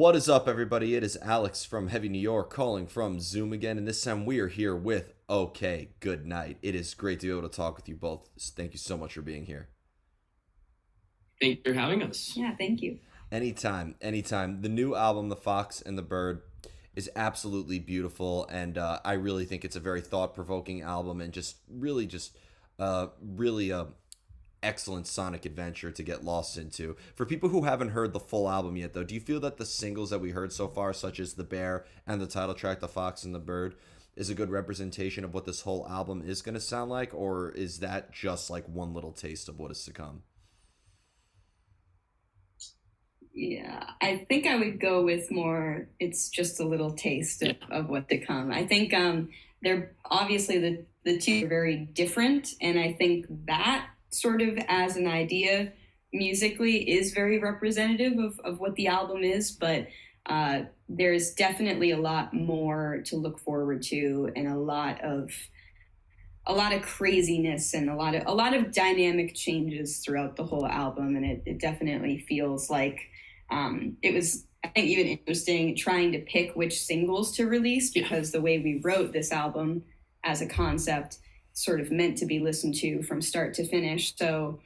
What is up, everybody? It is Alex from Heavy New York calling from Zoom again, and this time we are here with OK, Goodnight. It is great to be able to talk with you both. Thank you so much for being here. Thank you for having us. Yeah, thank you. Anytime, anytime. The new album, The Fox and the Bird, is absolutely beautiful, and I really think it's a very thought-provoking album, and just really excellent sonic adventure to get lost into. For people who haven't heard the full album yet, though, do you feel that the singles that we heard so far, such as The Bear and the title track, The Fox and the Bird, is a good representation of what this whole album is going to sound like, or is that just like one little taste of what is to come? Yeah, I think I would go with more, it's just a little taste of what to come. I think they're obviously the two are very different, and I think that sort of as an idea musically is very representative of what the album is, but there's definitely a lot more to look forward to and a lot of craziness and a lot of dynamic changes throughout the whole album, and it definitely feels like it was, I think, even interesting trying to pick which singles to release, because the way we wrote this album as a concept sort of meant to be listened to from start to finish. So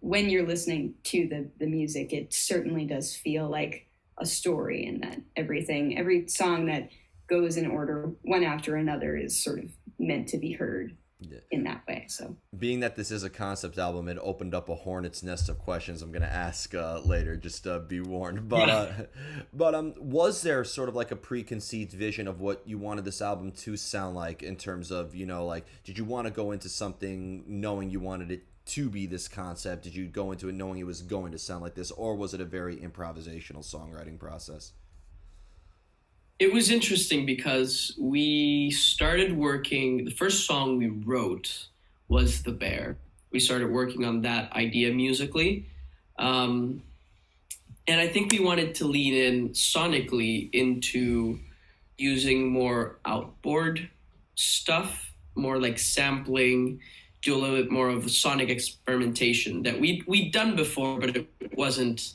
when you're listening to the music, it certainly does feel like a story, and that every song that goes in order one after another is sort of meant to be heard Yeah. in that way. So Being that this is a concept album, it opened up a hornet's nest of questions I'm gonna ask later. Just be warned. But was there sort of like a preconceived vision of what you wanted this album to sound like in terms of, like, did you want to go into something knowing you wanted it to be this concept? Did you go into it knowing it was going to sound like this, or was it a very improvisational songwriting process? It was interesting because we started working, the first song we wrote was The Bear. We started working on that idea musically. And I think we wanted to lean in sonically into using more outboard stuff, more like sampling, do a little bit more of sonic experimentation that we'd done before, but it wasn't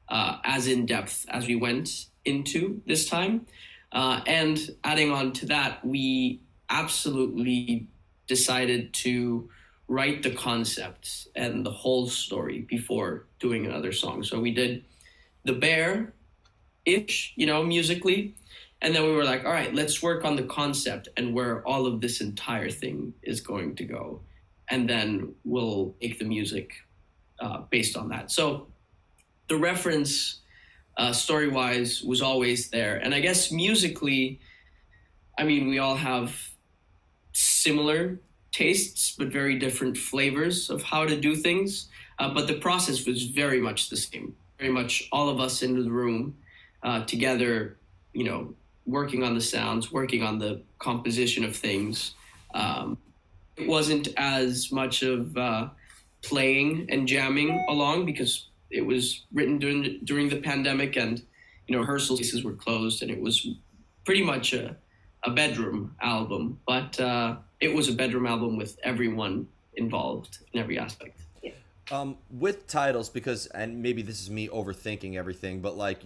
as in depth as we went into this time. And adding on to that, we absolutely decided to write the concept and the whole story before doing another song. So we did The Bear-ish, musically. And then we were like, all right, let's work on the concept and where all of this entire thing is going to go. And then we'll make the music based on that. So the reference story-wise was always there. And I guess musically, I mean, we all have similar tastes, but very different flavors of how to do things. But the process was very much the same. Very much all of us in the room together, working on the sounds, working on the composition of things. It wasn't as much of playing and jamming along because it was written during the pandemic, and rehearsal spaces were closed, and it was pretty much a bedroom album. But it was a bedroom album with everyone involved in every aspect. With titles, because, and maybe this is me overthinking everything, but like,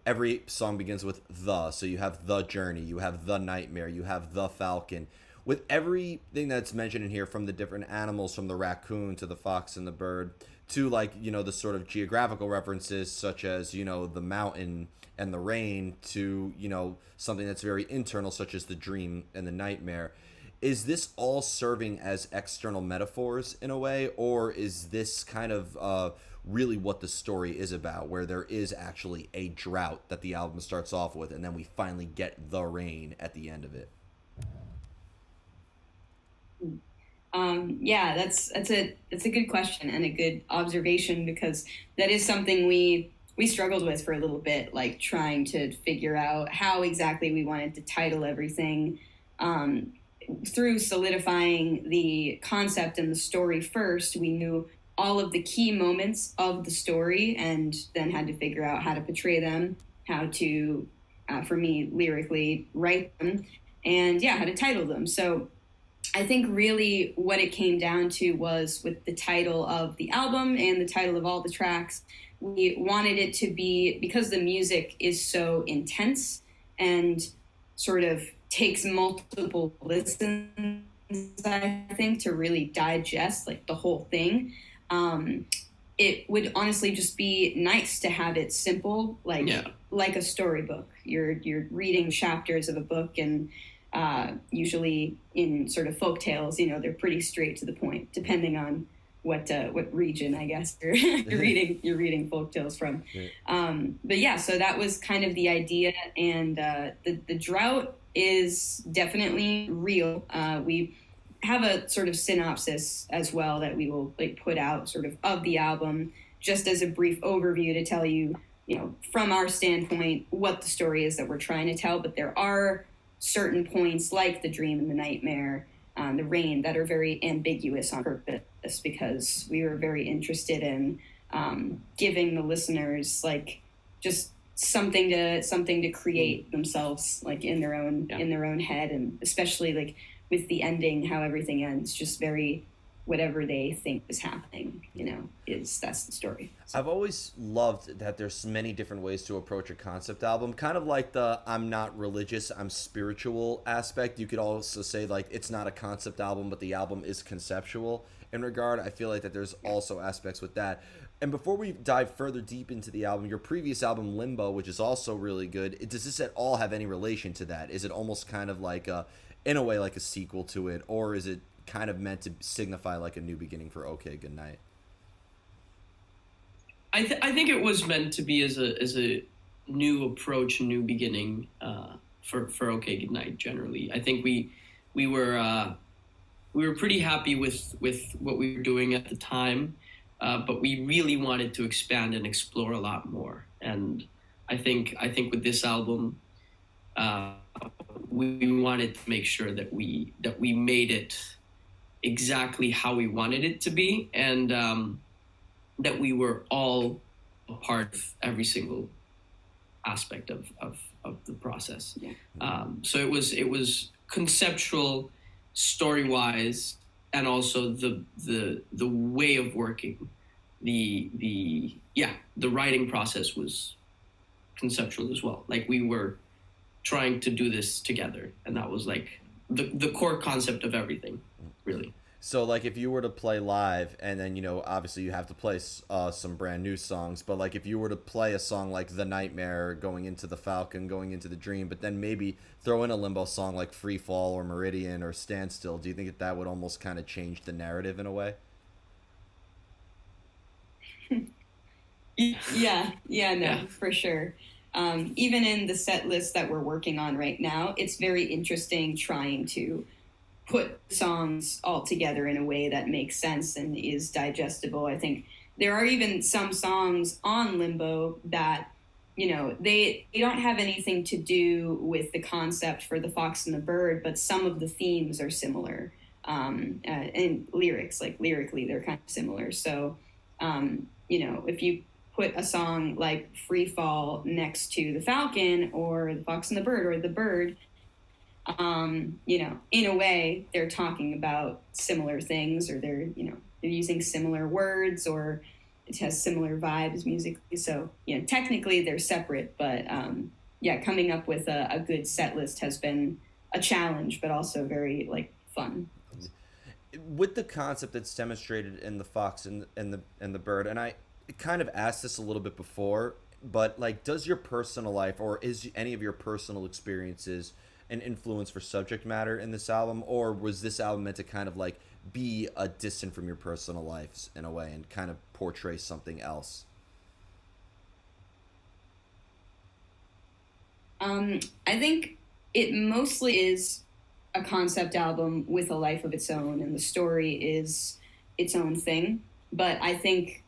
every song begins with the, so you have the journey, you have the nightmare, you have the falcon. With everything that's mentioned in here, from the different animals, from the raccoon to the fox and the bird, to like, the sort of geographical references such as, the mountain and the rain, to, something that's very internal such as the dream and the nightmare. Is this all serving as external metaphors in a way, or is this kind of really what the story is about, where there is actually a drought that the album starts off with, and then we finally get the rain at the end of it? Yeah, that's a good question and a good observation, because that is something we struggled with for a little bit, like trying to figure out how exactly we wanted to title everything. Through solidifying the concept and the story first, we knew all of the key moments of the story, and then had to figure out how to portray them, how to, for me, lyrically write them, and yeah, how to title them. So I think really what it came down to was, with the title of the album and the title of all the tracks, we wanted it to be, because the music is so intense and sort of takes multiple listens, I think, to really digest like the whole thing. It would honestly just be nice to have it simple, like a storybook. You're reading chapters of a book, and usually in sort of folk tales, they're pretty straight to the point, depending on what region, I guess, you're reading folk tales from. But yeah, so that was kind of the idea, and the drought is definitely real. We have a sort of synopsis as well that we will put out sort of the album, just as a brief overview to tell you, from our standpoint, what the story is that we're trying to tell. But there are certain points like the dream and the nightmare, the rain, that are very ambiguous on purpose, because we were very interested in giving the listeners just something to create themselves in their own head, and especially with the ending, how everything ends, just very whatever they think is happening, that's the story. So. I've always loved that there's many different ways to approach a concept album, kind of like the I'm not religious, I'm spiritual aspect. You could also say it's not a concept album, but the album is conceptual in regard. I feel like that there's also aspects with that. And before we dive further deep into the album, your previous album, Limbo, which is also really good, does this at all have any relation to that? Is it almost kind of in a way like a sequel to it, or is it kind of meant to signify a new beginning for OK Goodnight? I think it was meant to be as a new approach, a new beginning for OK Goodnight. Generally, I think we were pretty happy with what we were doing at the time, but we really wanted to expand and explore a lot more. And I think with this album, we wanted to make sure that we made it exactly how we wanted it to be, and that we were all a part of every single aspect of the process. Yeah. So it was conceptual, story-wise, and also the way of working. The writing process was conceptual as well. We were trying to do this together, and that was the core concept of everything, really. So if you were to play live, and then obviously you have to play some brand new songs, but if you were to play a song like The Nightmare, going into the Falcon, going into the Dream, but then maybe throw in a Limbo song like Free Fall or Meridian or Standstill, do you think that would almost kind of change the narrative in a way? Yeah, for sure. Even in the set list that we're working on right now, it's very interesting trying to put songs all together in a way that makes sense and is digestible. I think there are even some songs on Limbo that, they don't have anything to do with the concept for the Fox and the Bird, but some of the themes are similar. And lyrics, lyrically, they're kind of similar. So, if you put a song like Free Fall next to the Falcon or the Fox and the Bird or the Bird, in a way they're talking about similar things, or they're using similar words, or it has similar vibes musically. So, technically they're separate, but coming up with a good set list has been a challenge, but also very fun. With the concept that's demonstrated in the Fox and the Bird, and I kind of asked this a little bit before, but does your personal life, or is any of your personal experiences an influence for subject matter in this album, or was this album meant to kind of be a distant from your personal lives in a way and kind of portray something else? I think it mostly is a concept album with a life of its own, and the story is its own thing. But I think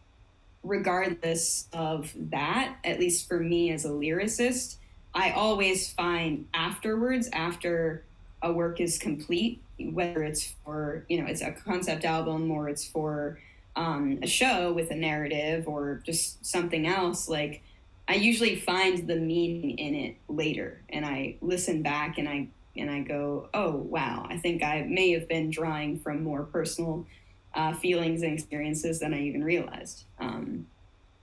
regardless of that, at least for me as a lyricist, I always find afterwards, after a work is complete, whether it's for, it's a concept album or it's for a show with a narrative or just something else, I usually find the meaning in it later, and I listen back and I go, oh, wow, I think I may have been drawing from more personal feelings and experiences than I even realized.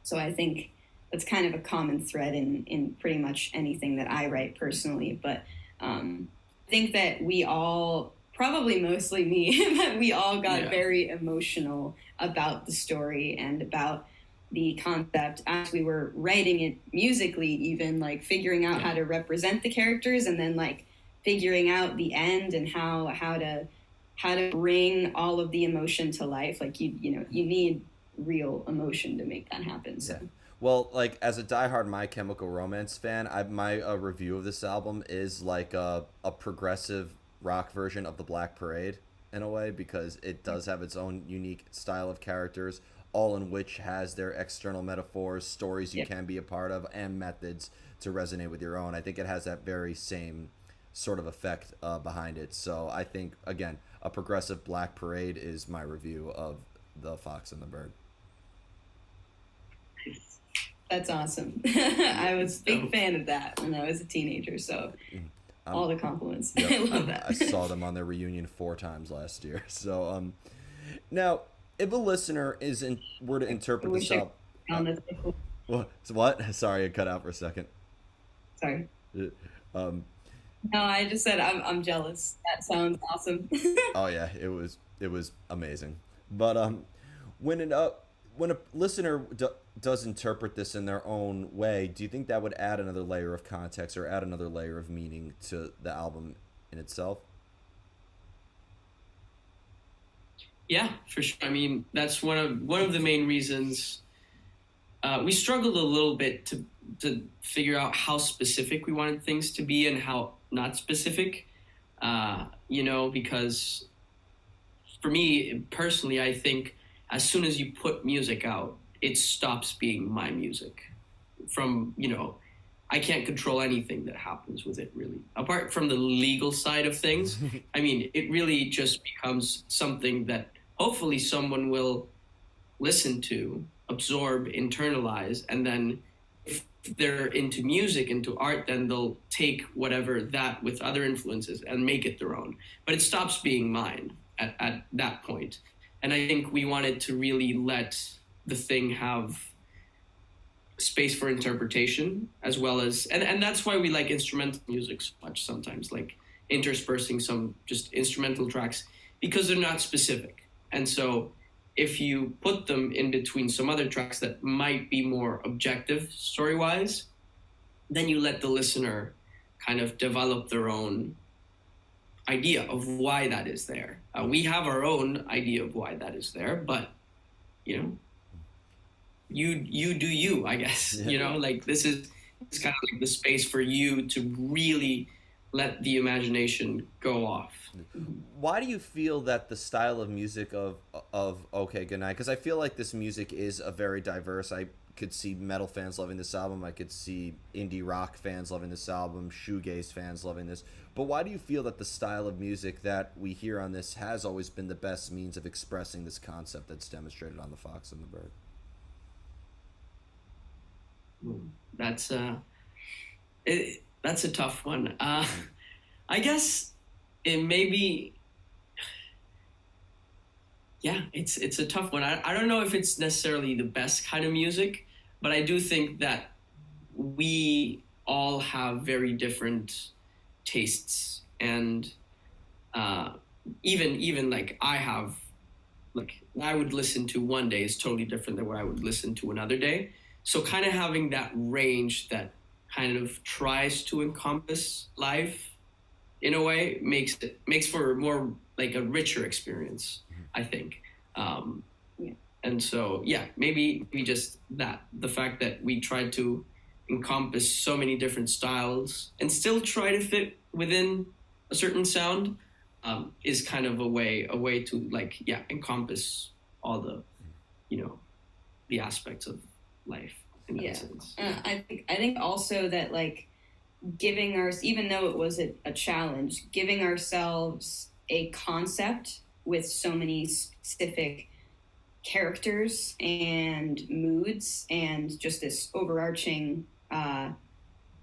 So I think that's kind of a common thread in pretty much anything that I write personally. But I think that we all, probably mostly me, but we all got very emotional about the story and about the concept as we were writing it musically, even like figuring out how to represent the characters, and then like figuring out the end and how to bring all of the emotion to life. Like you need real emotion to make that happen. So. Yeah. Well, like as a diehard My Chemical Romance fan, my review of this album is like a progressive rock version of the Black Parade in a way, because it does have its own unique style of characters, all in which has their external metaphors, stories you can be a part of, and methods to resonate with your own. I think it has that very same sort of effect behind it. So I think, again, a progressive Black Parade is my review of The Fox and the Bird. That's awesome. I was a big fan of that when I was a teenager, so all the compliments. Yep, I love that. I saw them on their reunion 4 times last year. So now, if a listener were to interpret this up... What? Sorry, I cut out for a second. Sorry. No, I just said I'm jealous. That sounds awesome. Oh yeah, it was amazing. But when a listener does interpret this in their own way, do you think that would add another layer of context or add another layer of meaning to the album in itself? Yeah, for sure. I mean, that's one of the main reasons we struggled a little bit to figure out how specific we wanted things to be and how not specific. Because for me personally, I think as soon as you put music out, it stops being my music. I can't control anything that happens with it, really. Apart from the legal side of things, I mean, it really just becomes something that hopefully someone will listen to, absorb, internalize, and then if they're into music, into art, then they'll take whatever that with other influences and make it their own. But it stops being mine at that point. And I think we wanted to really let the thing have space for interpretation, as well as, and that's why we like instrumental music so much sometimes, like interspersing some just instrumental tracks, because they're not specific. And so if you put them in between some other tracks that might be more objective story-wise, then you let the listener kind of develop their own idea of why that is there. We have our own idea of why that is there, but you do you, I guess. Yeah. Like it's kind of like the space for you to really let the imagination go off. Why do you feel that the style of music of OK Goodnight, because I feel like this music is a very diverse, I could see metal fans loving this album, I could see indie rock fans loving this album, shoegaze fans loving this, but why do you feel that the style of music that we hear on this has always been the best means of expressing this concept that's demonstrated on The Fox and the Bird? That's a tough one. I guess it maybe, it's a tough one. I don't know if it's necessarily the best kind of music, but I do think that we all have very different tastes, and even like I would listen to one day is totally different than what I would listen to another day. So kind of having that range that kind of tries to encompass life in a way makes for more like a richer experience, I think. And so, maybe just that, the fact that we tried to encompass so many different styles and still try to fit within a certain sound is kind of a way to encompass all the, the aspects of life in that sense. I think also that like even though it was a challenge, giving ourselves a concept with so many specific characters and moods and just this overarching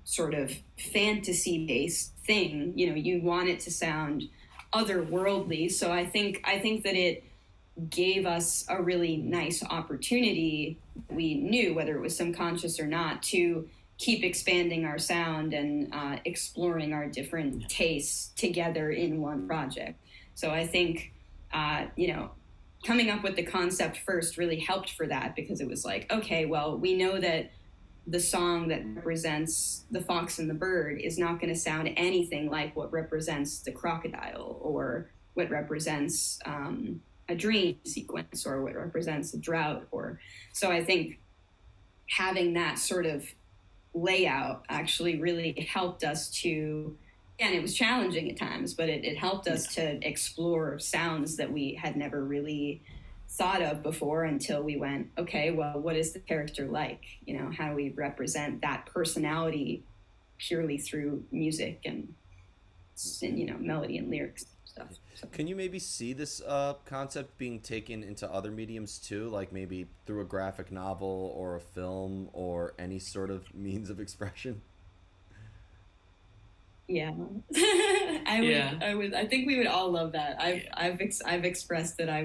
sort of fantasy-based thing, you want it to sound otherworldly. So I think that it gave us a really nice opportunity we knew, whether it was subconscious or not, to keep expanding our sound and exploring our different tastes together in one project. So I think, coming up with the concept first really helped for that, because it was like, okay, well, we know that the song that represents the fox and the bird is not going to sound anything like what represents the crocodile, or what represents a dream sequence, or what represents a drought. Or so I think having that sort of layout actually really helped us to, and it was challenging at times, but it helped us to explore sounds that we had never really thought of before, until we went, okay, well, what is the character like? How do we represent that personality purely through music and melody and lyrics and stuff. So. Can you maybe see this concept being taken into other mediums too, like maybe through a graphic novel or a film or any sort of means of expression? Yeah, I think we would all love that. I've expressed that I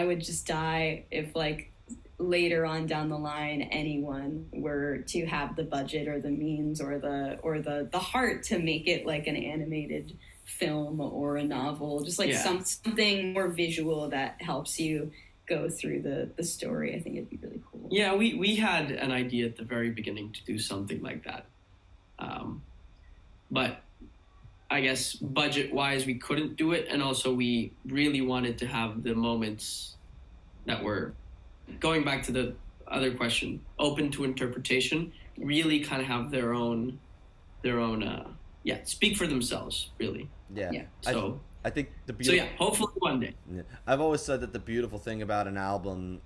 would just die if, like, later on down the line anyone were to have the budget or the means or the heart to make it like an animated film or a novel, just like something more visual that helps you go through the story. I think it'd be really cool. Yeah, we had an idea at the very beginning to do something like that, but I guess budget-wise we couldn't do it, and also we really wanted to have the moments that were, going back to the other question, open to interpretation, really kind of have their own speak for themselves, really. Yeah. So I think the beautiful, hopefully one day. Yeah. I've always said that the beautiful thing about an album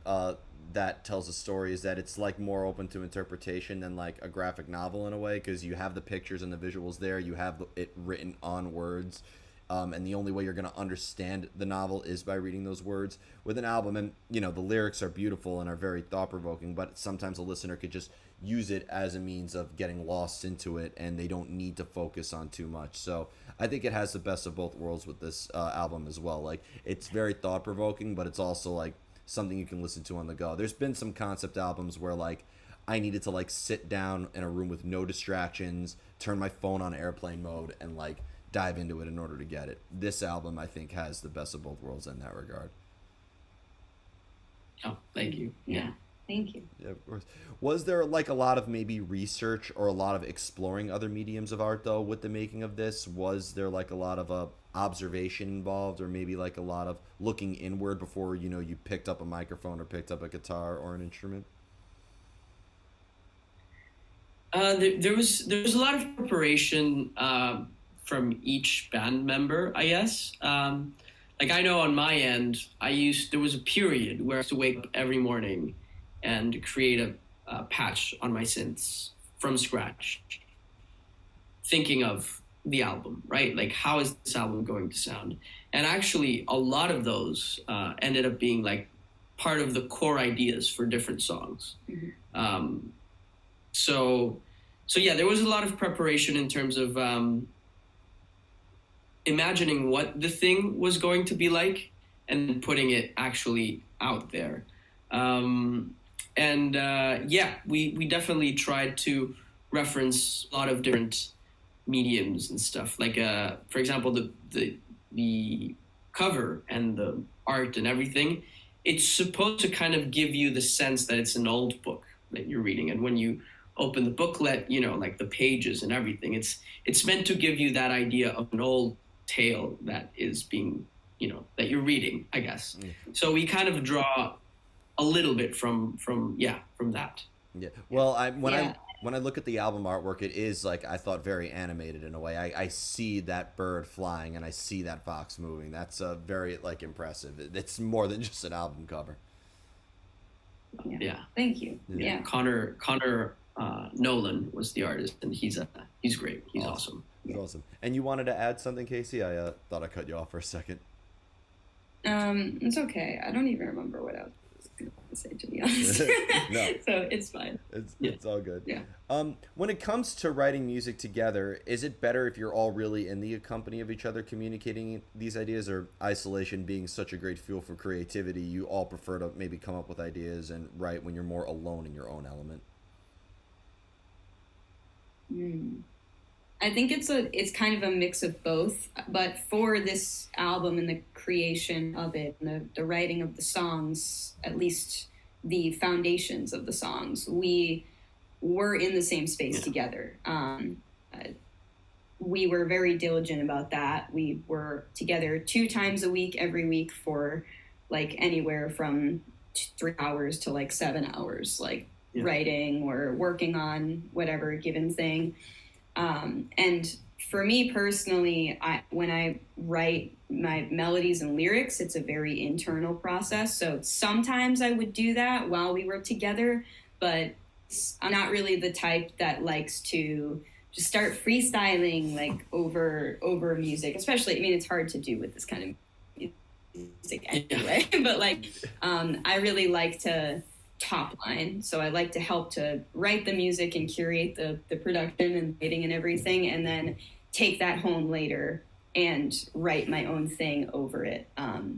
that tells a story is that it's like more open to interpretation than like a graphic novel in a way, because you have the pictures and the visuals there, you have it written on words, and the only way you're going to understand the novel is by reading those words. With an album, and the lyrics are beautiful and are very thought-provoking, but sometimes a listener could just use it as a means of getting lost into it, and they don't need to focus on too much. So I think it has the best of both worlds with this album as well. Like, it's very thought-provoking, but it's also like something you can listen to on the go. There's been some concept albums where like I needed to like sit down in a room with no distractions, turn my phone on airplane mode, and like dive into it in order to get it. This album, I think, has the best of both worlds in that regard. Oh, thank you. Yeah. Thank you. Yeah, of course. Was there like a lot of maybe research or a lot of exploring other mediums of art though with the making of this? Was there like a lot of observation involved, or maybe like a lot of looking inward before you picked up a microphone or picked up a guitar or an instrument? There was a lot of preparation from each band member, I guess. Like I know on my end, there was a period where I used to wake up every morning and create a patch on my synths from scratch, thinking of the album, right? Like, how is this album going to sound? And actually, a lot of those ended up being like part of the core ideas for different songs. Mm-hmm. So yeah, there was a lot of preparation in terms of imagining what the thing was going to be like and putting it actually out there. We definitely tried to reference a lot of different mediums and stuff. Like, for example, the cover and the art and everything, it's supposed to kind of give you the sense that it's an old book that you're reading. And when you open the booklet, like the pages and everything, it's meant to give you that idea of an old tale that is being, that you're reading, I guess. Mm-hmm. So we kind of draw a little bit from that. Yeah. Well, when I look at the album artwork, it is like, I thought, very animated in a way. I see that bird flying and I see that fox moving. That's very like impressive. It's more than just an album cover. Yeah. Thank you. Yeah. Connor Nolan was the artist, and he's great. He's awesome. He's awesome. And you wanted to add something, Casey? I thought I cut you off for a second. It's okay. I don't even remember what else. say, to be honest. No. So it's fine. It's all good. Yeah. When it comes to writing music together, is it better if you're all really in the company of each other communicating these ideas, or isolation being such a great fuel for creativity, you all prefer to maybe come up with ideas and write when you're more alone in your own element? I think it's kind of a mix of both, but for this album and the creation of it, and the writing of the songs, at least the foundations of the songs, we were in the same space together. We were very diligent about that. We were together 2 times a week, every week, for like anywhere from 3 hours to like 7 hours, like writing or working on whatever given thing. And for me personally, when I write my melodies and lyrics, it's a very internal process. So sometimes I would do that while we were together, but I'm not really the type that likes to just start freestyling like over music, especially, I mean, it's hard to do with this kind of music anyway, but like, I really like to top line. So I like to help to write the music and curate the production and writing and everything, and then take that home later and write my own thing over it.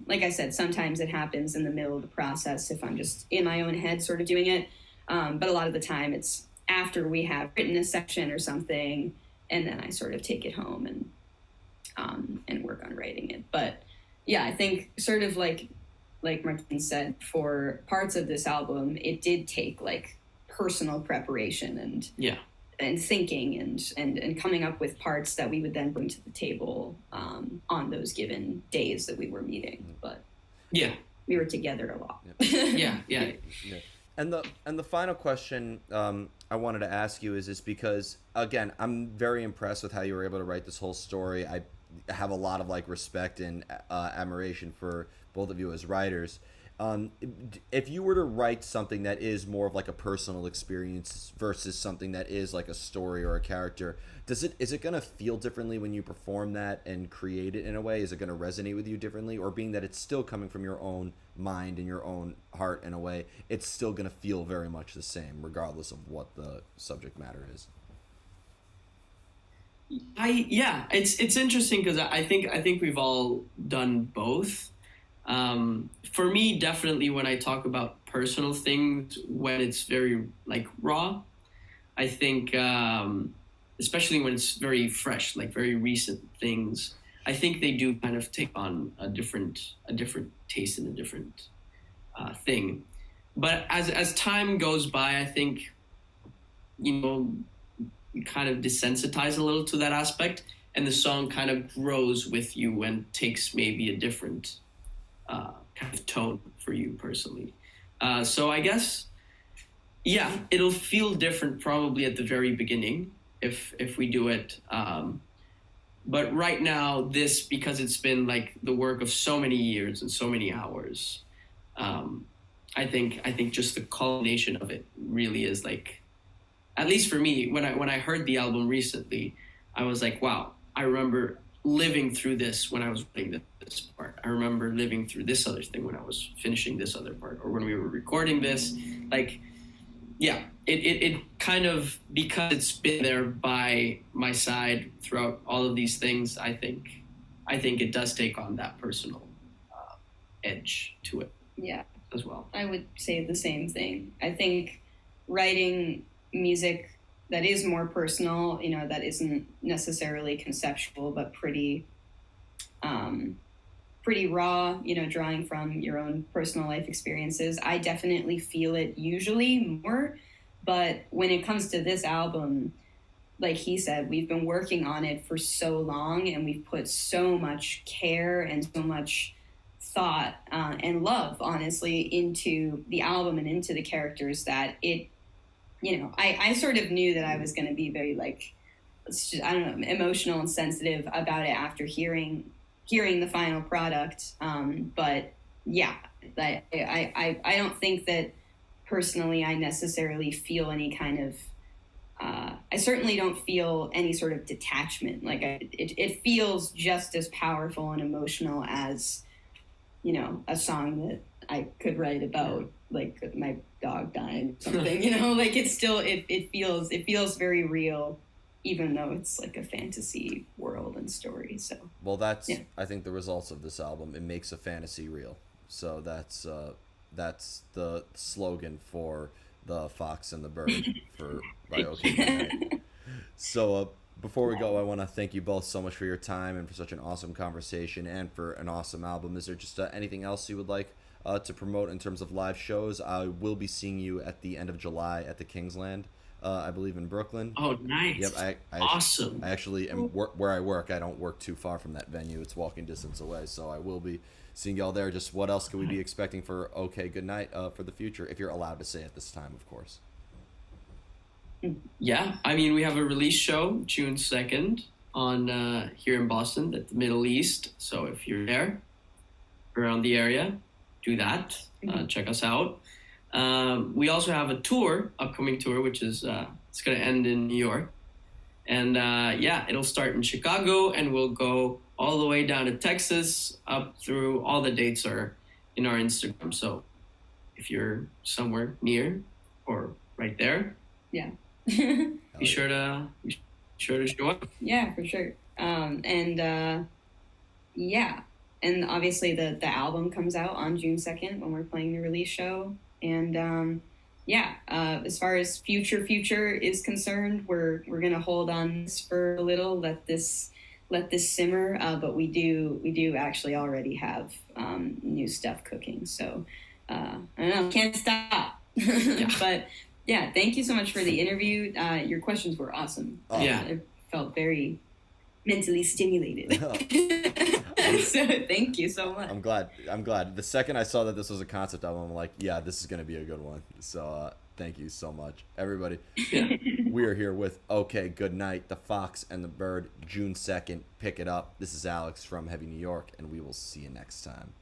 Like I said, sometimes it happens in the middle of the process if I'm just in my own head sort of doing it. But a lot of the time it's after we have written a section or something, and then I sort of take it home and work on writing it. But yeah, I think sort of like Martin said, for parts of this album, it did take like personal preparation and thinking and coming up with parts that we would then bring to the table on those given days that we were meeting. But we were together a lot. Yeah. And the final question I wanted to ask you is this, because again, I'm very impressed with how you were able to write this whole story. I have a lot of like respect and admiration for both of you as writers. If you were to write something that is more of like a personal experience versus something that is like a story or a character, is it going to feel differently when you perform that and create it in a way? Is it going to resonate with you differently? Or being that it's still coming from your own mind and your own heart in a way, it's still going to feel very much the same regardless of what the subject matter is? It's interesting because I think we've all done both. For me, definitely when I talk about personal things, when it's very like raw, I think, especially when it's very fresh, like very recent things, I think they do kind of take on a different taste and a different thing. But as time goes by, I think, you kind of desensitize a little to that aspect, and the song kind of grows with you and takes maybe a different kind of tone for you personally. So I guess, it'll feel different probably at the very beginning if we do it. But right now, because it's been like the work of so many years and so many hours, I think just the culmination of it really is like, at least for me, when I heard the album recently, I was like, wow, I remember living through this when I was writing this part. I remember living through this other thing when I was finishing this other part, or when we were recording this. Like, it kind of, because it's been there by my side throughout all of these things, I think it does take on that personal edge to it. Yeah, as well. I would say the same thing. I think writing music that is more personal, that isn't necessarily conceptual, but pretty raw, drawing from your own personal life experiences. I definitely feel it usually more, but when it comes to this album, like he said, we've been working on it for so long, and we've put so much care and so much thought and love, honestly, into the album and into the characters that it, I sort of knew that I was going to be very emotional and sensitive about it after hearing the final product. But yeah, I don't think that personally I necessarily feel any kind of, I certainly don't feel any sort of detachment. Like it feels just as powerful and emotional as, a song that I could write about like my dog dying or something, you know, like it's still, it feels very real, even though it's like a fantasy world and story. So, Well, that's yeah. I think the results of this album. It makes a fantasy real. So that's the slogan for the Fox and the Bird for by OK Goodnight. So before we go, I want to thank you both so much for your time and for such an awesome conversation and for an awesome album. Is there just anything else you would like to promote in terms of live shows? I will be seeing you at the end of July at the Kingsland, I believe in Brooklyn. Oh, nice. Yep, Awesome. I actually am where I work. I don't work too far from that venue. It's walking distance away, so I will be seeing y'all there. Just what else can we be expecting for OK Goodnight for the future, if you're allowed to say at this time, of course. Yeah, I mean, we have a release show June 2nd on here in Boston at the Middle East. So if you're there, around the area, do that. Check us out. We also have a tour, upcoming tour, which is it's going to end in New York. And yeah, it'll start in Chicago and we'll go all the way down to Texas, up through all the dates are in our Instagram. So if you're somewhere near or right there, Yeah. be sure to show up. Yeah, for sure. Yeah, and obviously the album comes out on June 2nd when we're playing the release show. And yeah, as far as future is concerned, we're gonna hold on this for a little, let this simmer. But we do actually already have new stuff cooking. So I don't know, can't stop. Yeah. But yeah, thank you so much for the interview. Your questions were awesome. Oh. Yeah. I felt very mentally stimulated. So thank you so much. I'm glad. The second I saw that this was a concept album, I'm like, yeah, this is gonna be a good one. So thank you so much, everybody. Yeah. We are here with OK Goodnight, the Fox and the Bird, June 2nd. Pick it up. This is Alex from Heavy New York, and we will see you next time.